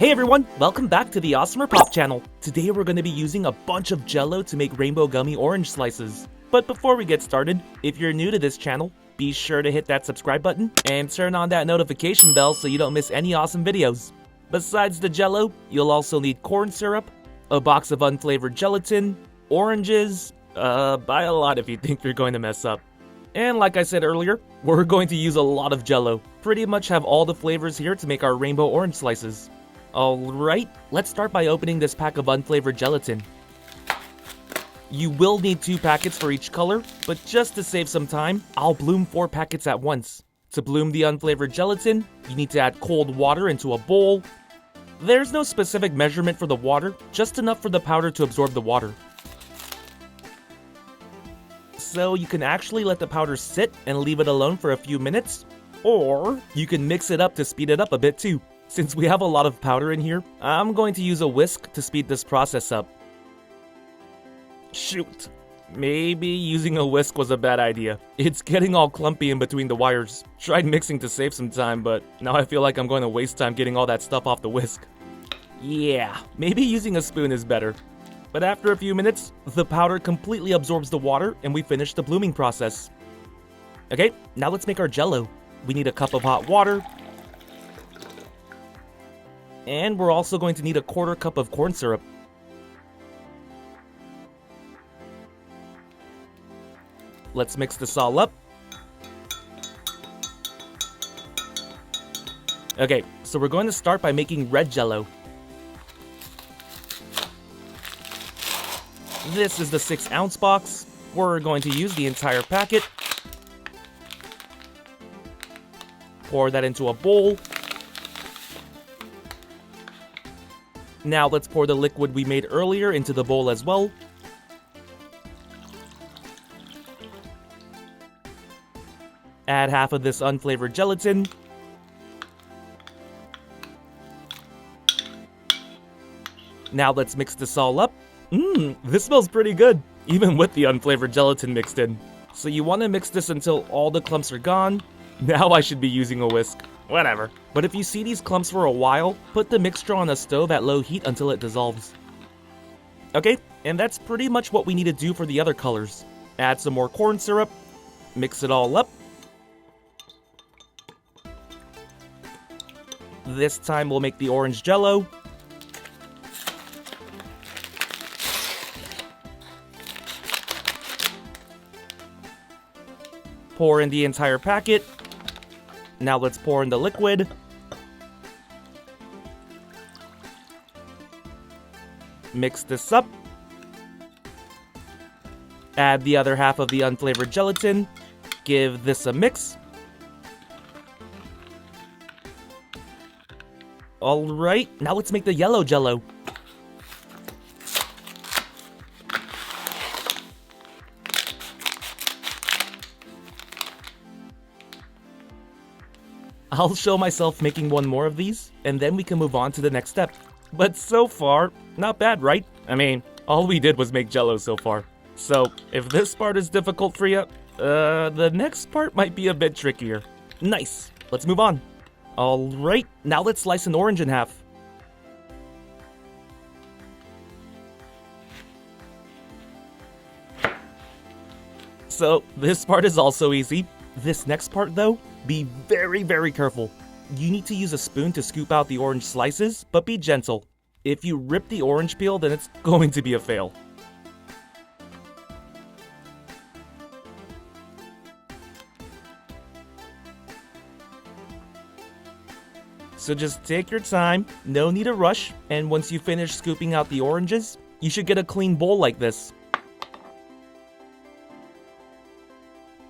Hey everyone, welcome back to the AWESMR Pop channel. Today we're going to be using a bunch of jello to make rainbow gummy orange slices. But before we get started, if you're new to this channel, be sure to hit that subscribe button and turn on that notification bell so you don't miss any awesome videos. Besides the jello, you'll also need corn syrup, a box of unflavored gelatin, oranges, buy a lot if you think you're going to mess up. And like I said earlier, we're going to use a lot of jello. Pretty much have all the flavors here to make our rainbow orange slices. Alright, let's start by opening this pack of unflavored gelatin. You will need 2 packets for each color, but just to save some time, I'll bloom 4 packets at once. To bloom the unflavored gelatin, you need to add cold water into a bowl. There's no specific measurement for the water, just enough for the powder to absorb the water. So you can actually let the powder sit and leave it alone for a few minutes, or you can mix it up to speed it up a bit too. Since we have a lot of powder in here, I'm going to use a whisk to speed this process up. Shoot, maybe using a whisk was a bad idea. It's getting all clumpy in between the wires. Tried mixing to save some time, but now I feel like I'm going to waste time getting all that stuff off the whisk. Yeah, maybe using a spoon is better. But after a few minutes, the powder completely absorbs the water and we finish the blooming process. Okay, now let's make our jello. We need a cup of hot water. And we're also going to need a 1/4 cup of corn syrup. Let's mix this all up. Okay, so we're going to start by making red jello. This is the 6-ounce box. We're going to use the entire packet. Pour that into a bowl. Now let's pour the liquid we made earlier into the bowl as well. Add half of this unflavored gelatin. Now let's mix this all up. This smells pretty good, even with the unflavored gelatin mixed in. So you want to mix this until all the clumps are gone. Now I should be using a whisk. Whatever. But if you see these clumps for a while, put the mixture on a stove at low heat until it dissolves. Okay, and that's pretty much what we need to do for the other colors. Add some more corn syrup, mix it all up. This time we'll make the orange jello. Pour in the entire packet. Now let's pour in the liquid. Mix this up. Add the other half of the unflavored gelatin. Give this a mix. Alright, now let's make the yellow jello. I'll show myself making one more of these, and then we can move on to the next step. But so far, not bad, right? I mean, all we did was make jello so far. So, if this part is difficult for you, the next part might be a bit trickier. Nice, let's move on. Alright, now let's slice an orange in half. So, this part is also easy. This next part though, be very, very careful. You need to use a spoon to scoop out the orange slices, but be gentle. If you rip the orange peel, then it's going to be a fail. So just take your time, no need to rush, and once you finish scooping out the oranges, you should get a clean bowl like this.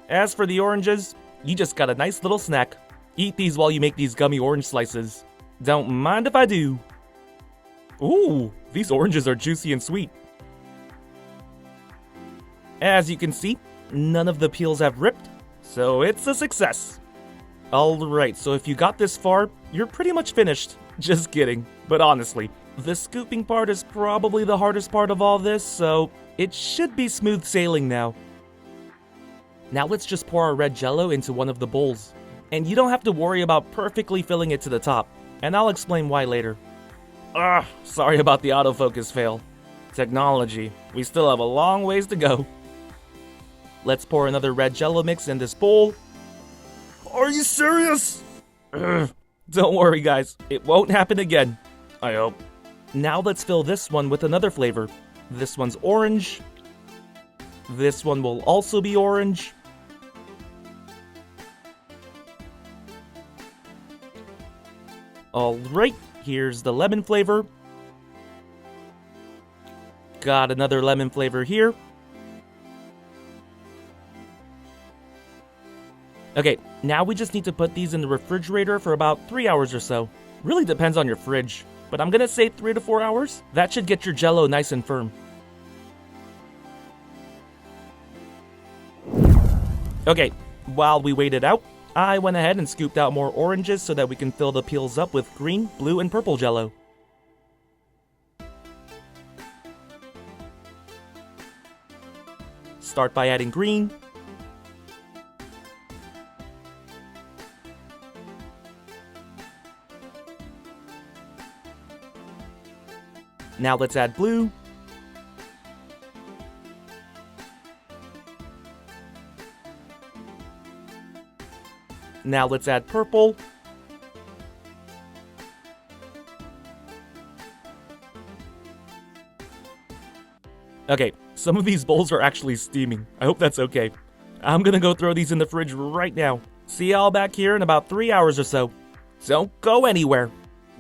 As for the oranges, you just got a nice little snack. Eat these while you make these gummy orange slices. Don't mind if I do. Ooh, these oranges are juicy and sweet. As you can see, none of the peels have ripped, so it's a success. Alright, so if you got this far, you're pretty much finished. Just kidding. But honestly, the scooping part is probably the hardest part of all this, so it should be smooth sailing now. Now let's just pour our red jello into one of the bowls. And you don't have to worry about perfectly filling it to the top, and I'll explain why later. Sorry about the autofocus fail. Technology. We still have a long ways to go. Let's pour another red jello mix in this bowl. Are you serious? Don't worry, guys. It won't happen again. I hope. Now let's fill this one with another flavor. This one's orange. This one will also be orange. Alright, here's the lemon flavor. Got another lemon flavor here. Okay, now we just need to put these in the refrigerator for about 3 hours or so. Really depends on your fridge, but I'm gonna say 3 to 4 hours. That should get your jello nice and firm. Okay, while we wait it out, I went ahead and scooped out more oranges so that we can fill the peels up with green, blue, and purple jello. Start by adding green. Now let's add blue. Now let's add purple. Okay, some of these bowls are actually steaming. I hope that's okay. I'm gonna go throw these in the fridge right now. See y'all back here in about 3 hours or so. Don't go anywhere.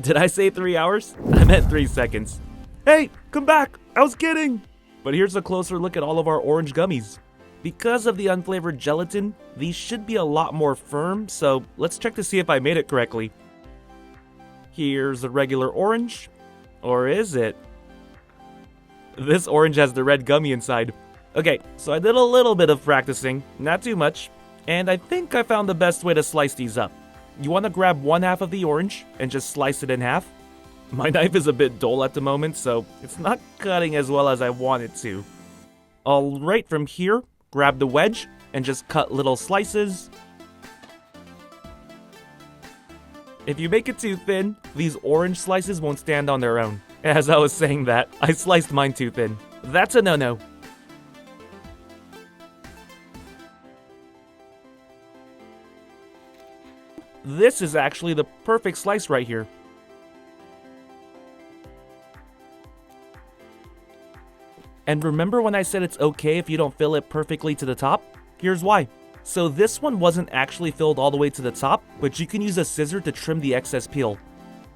Did I say 3 hours? I meant 3 seconds. Hey, come back! I was kidding! But here's a closer look at all of our orange gummies. Because of the unflavored gelatin, these should be a lot more firm, so let's check to see if I made it correctly. Here's a regular orange. Or is it? This orange has the red gummy inside. Okay, so I did a little bit of practicing, not too much, and I think I found the best way to slice these up. You want to grab one half of the orange and just slice it in half. My knife is a bit dull at the moment, so it's not cutting as well as I want it to. Alright, from here, grab the wedge and just cut little slices. If you make it too thin, these orange slices won't stand on their own. As I was saying that, I sliced mine too thin. That's a no-no. This is actually the perfect slice right here. And remember when I said it's okay if you don't fill it perfectly to the top? Here's why. So this one wasn't actually filled all the way to the top, but you can use a scissor to trim the excess peel.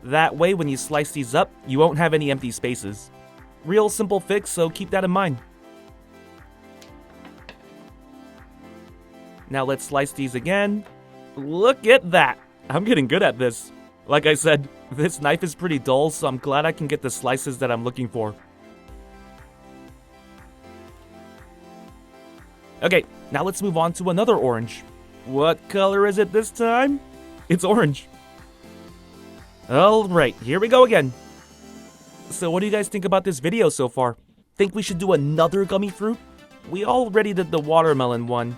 That way when you slice these up, you won't have any empty spaces. Real simple fix, so keep that in mind. Now let's slice these again. Look at that! I'm getting good at this. Like I said, this knife is pretty dull, so I'm glad I can get the slices that I'm looking for. Okay, now let's move on to another orange. What color is it this time? It's orange. Alright, here we go again. So what do you guys think about this video so far? Think we should do another gummy fruit? We already did the watermelon one.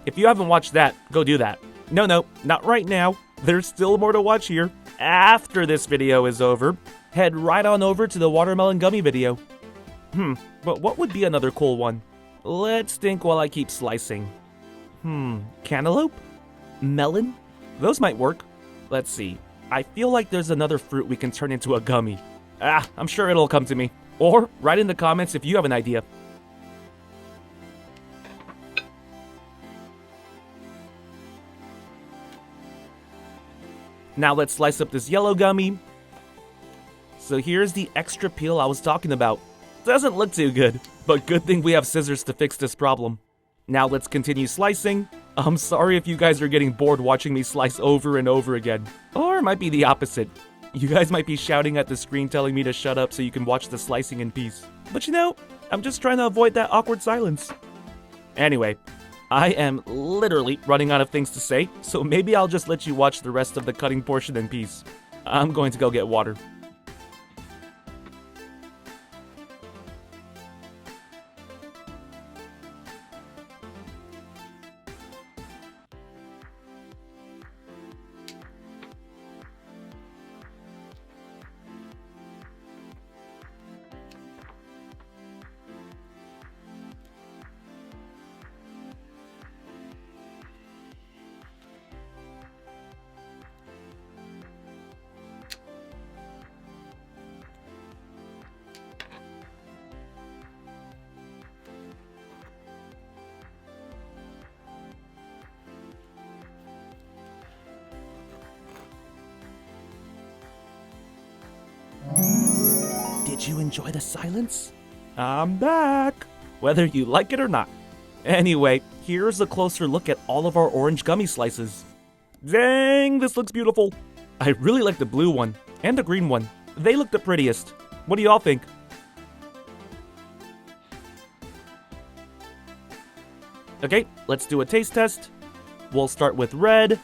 If you haven't watched that, go do that. No, not right now. There's still more to watch here. After this video is over, head right on over to the watermelon gummy video. But what would be another cool one? Let's think while I keep slicing. Cantaloupe? Melon? Those might work. Let's see. I feel like there's another fruit we can turn into a gummy. I'm sure it'll come to me. Or write in the comments if you have an idea. Now let's slice up this yellow gummy. So here's the extra peel I was talking about. Doesn't look too good, but good thing we have scissors to fix this problem. Now let's continue slicing. I'm sorry if you guys are getting bored watching me slice over and over again. Or it might be the opposite. You guys might be shouting at the screen telling me to shut up so you can watch the slicing in peace. But you know, I'm just trying to avoid that awkward silence. Anyway, I am literally running out of things to say, so maybe I'll just let you watch the rest of the cutting portion in peace. I'm going to go get water. Did you enjoy the silence? I'm back, whether you like it or not. Anyway, here's a closer look at all of our orange gummy slices. Dang, this looks beautiful. I really like the blue one and the green one. They look the prettiest. What do y'all think? Okay, let's do a taste test. We'll start with red.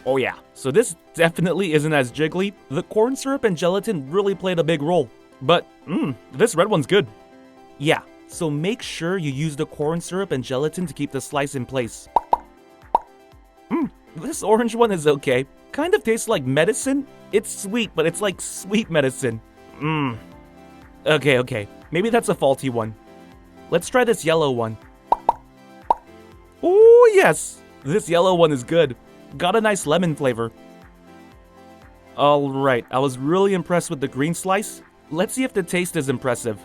Oh yeah, so this definitely isn't as jiggly. The corn syrup and gelatin really played a big role. But, this red one's good. Yeah, so make sure you use the corn syrup and gelatin to keep the slice in place. This orange one is okay. Kind of tastes like medicine. It's sweet, but it's like sweet medicine. Okay, maybe that's a faulty one. Let's try this yellow one. Oh yes, this yellow one is good. Got a nice lemon flavor. Alright, I was really impressed with the green slice. Let's see if the taste is impressive.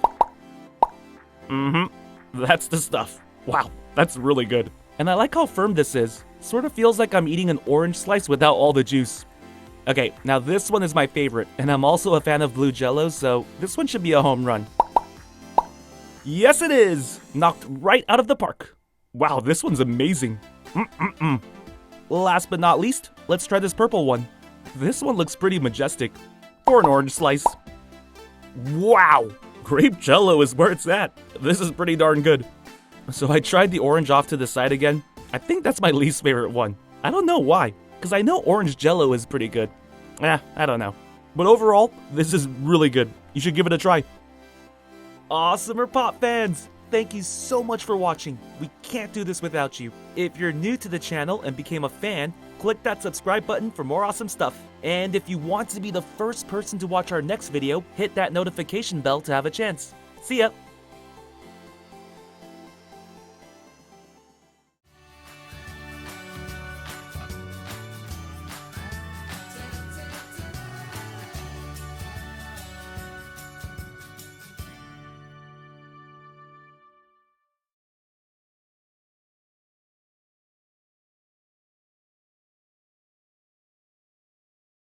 That's the stuff. Wow, that's really good. And I like how firm this is. Sort of feels like I'm eating an orange slice without all the juice. Okay, now this one is my favorite, and I'm also a fan of blue jello, so this one should be a home run. Yes it is! Knocked right out of the park. Wow, this one's amazing. Last but not least, let's try this purple one. This one looks pretty majestic. For an orange slice. Wow! Grape jello is where it's at. This is pretty darn good. So I tried the orange off to the side again. I think that's my least favorite one. I don't know why, because I know orange jello is pretty good. I don't know. But overall, this is really good. You should give it a try. AWESMR Pop fans! Thank you so much for watching. We can't do this without you. If you're new to the channel and became a fan, click that subscribe button for more awesome stuff. And if you want to be the first person to watch our next video, hit that notification bell to have a chance. See ya!